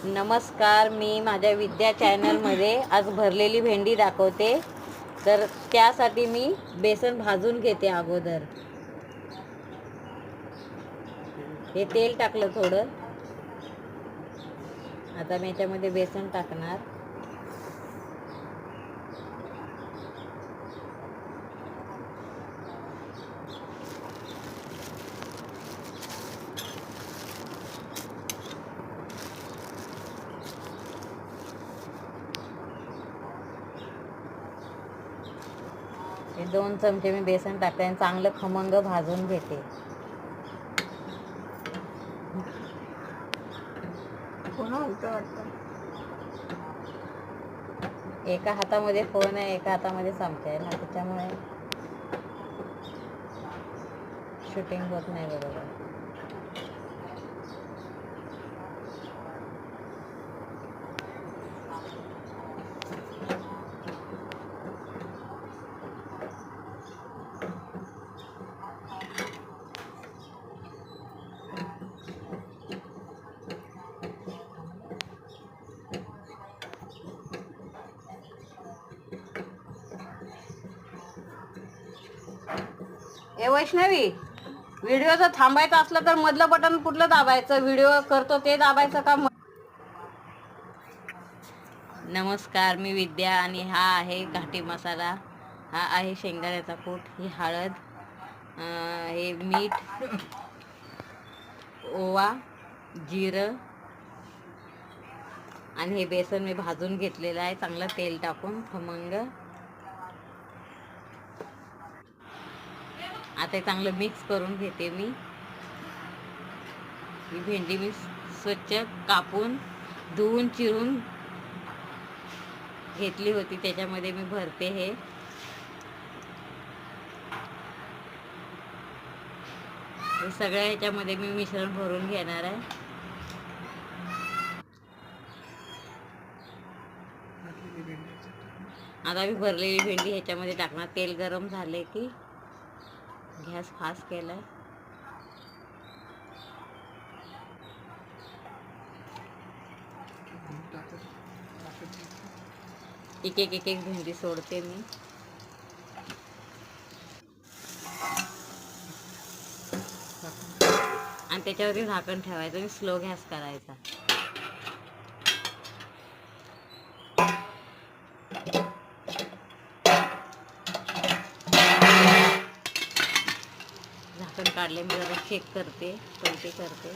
नमस्कार, मी माझ्या विद्या चॅनलमध्ये आज भरलेली भेंडी दाखवते. तर त्यासाठी मी बेसन भाजून घेते अगोदर. हे तेल टाकलं थोडं. आता मी याच्यामध्ये बेसन टाकणार. हे 2 चमचे मी बेसन टाकते आणि चांगलं खमंग भाजून घेते. एका हातामध्ये फोन आहे, एका हातामध्ये चमचा आहे ना, त्याच्यामुळे शूटिंग होत नाही बरोबर. ए वैष्णवी, व्हिडिओ जर थांबायचं असलं तर मधलं बटन कुठलं दाबायचं? व्हिडिओ करतो ते दाबायचं का? नमस्कार, मी विद्या आणि हा आहे घाटी मसाला. हा आहे शेंगदाण्याचा कूट, ही हळद, हे मीठ, ओवा, जिरं आणि हे बेसन मी भाजून घेतलेलं आहे चांगलं तेल टाकून खमंग. आता चांगलं मिक्स करून घेते मी. ही भेंडी मी स्वच्छ कापून धुवून चिरून घेतली होती, त्याच्यामध्ये मी भरते. हे सगळ्या ह्याच्यामध्ये मी मिश्रण भरून घेणार आहे. आता मी भरलेली भेंडी ह्याच्यामध्ये टाकणार. तेल गरम झाले की गॅस फास्ट केलाय. एक एक भेंडी सोडते मी. आणि त्याच्यावरती झाकण ठेवायचं आणि स्लो गॅस करायचा. झाकण काढले, मी जरा चेक करते, पलटी करते.